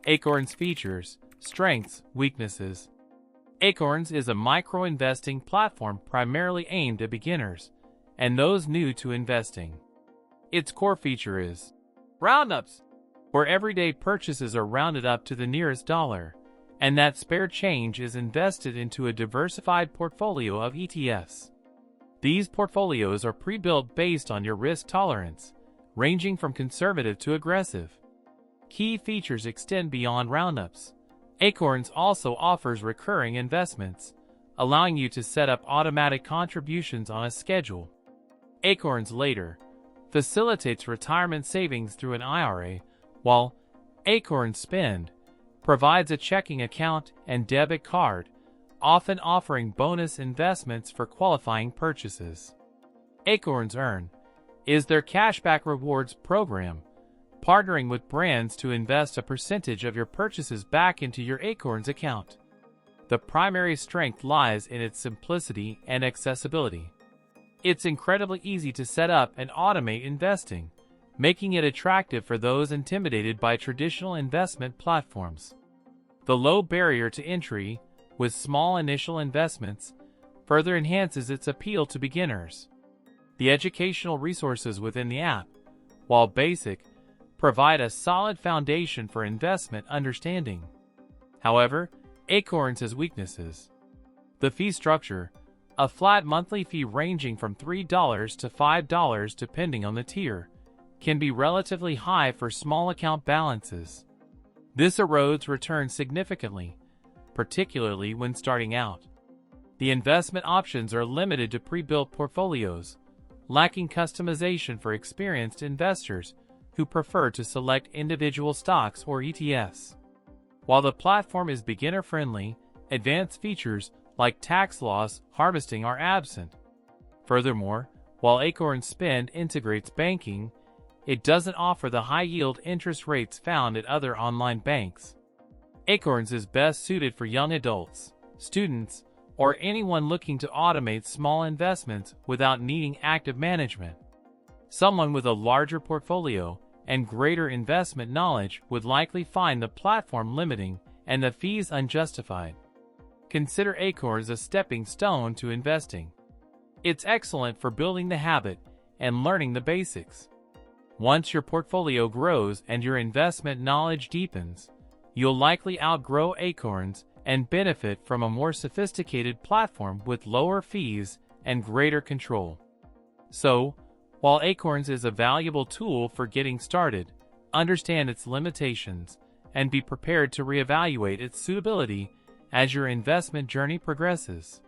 Acorns features, strengths, weaknesses. Acorns is a micro-investing platform primarily aimed at beginners and those new to investing. Its core feature is roundups, where everyday purchases are rounded up to the nearest dollar, and that spare change is invested into a diversified portfolio of ETFs. These portfolios are pre-built based on your risk tolerance, ranging from conservative to aggressive. Key features extend beyond roundups. Acorns also offers recurring investments, allowing you to set up automatic contributions on a schedule. Acorns later facilitates retirement savings through an IRA, while Acorns Spend provides a checking account and debit card, often offering bonus investments for qualifying purchases. Acorns Earn is their cashback rewards program, partnering with brands to invest a percentage of your purchases back into your Acorns account. The primary strength lies in its simplicity and accessibility. It's incredibly easy to set up and automate investing, making it attractive for those intimidated by traditional investment platforms. The low barrier to entry, with small initial investments, further enhances its appeal to beginners. The educational resources within the app, while basic, provide a solid foundation for investment understanding. However, Acorns has weaknesses. The fee structure, a flat monthly fee ranging from $3 to $5 depending on the tier, can be relatively high for small account balances. This erodes returns significantly, particularly when starting out. The investment options are limited to pre-built portfolios, lacking customization for experienced investors who prefer to select individual stocks or ETFs. While the platform is beginner-friendly, advanced features like tax loss harvesting are absent. Furthermore, while Acorns Spend integrates banking, it doesn't offer the high-yield interest rates found at other online banks. Acorns is best suited for young adults, students, or anyone looking to automate small investments without needing active management. Someone with a larger portfolio and greater investment knowledge would likely find the platform limiting and the fees unjustified. Consider Acorns a stepping stone to investing. It's excellent for building the habit and learning the basics. Once your portfolio grows and your investment knowledge deepens, you'll likely outgrow Acorns and benefit from a more sophisticated platform with lower fees and greater control. So, while Acorns is a valuable tool for getting started, understand its limitations and be prepared to reevaluate its suitability as your investment journey progresses.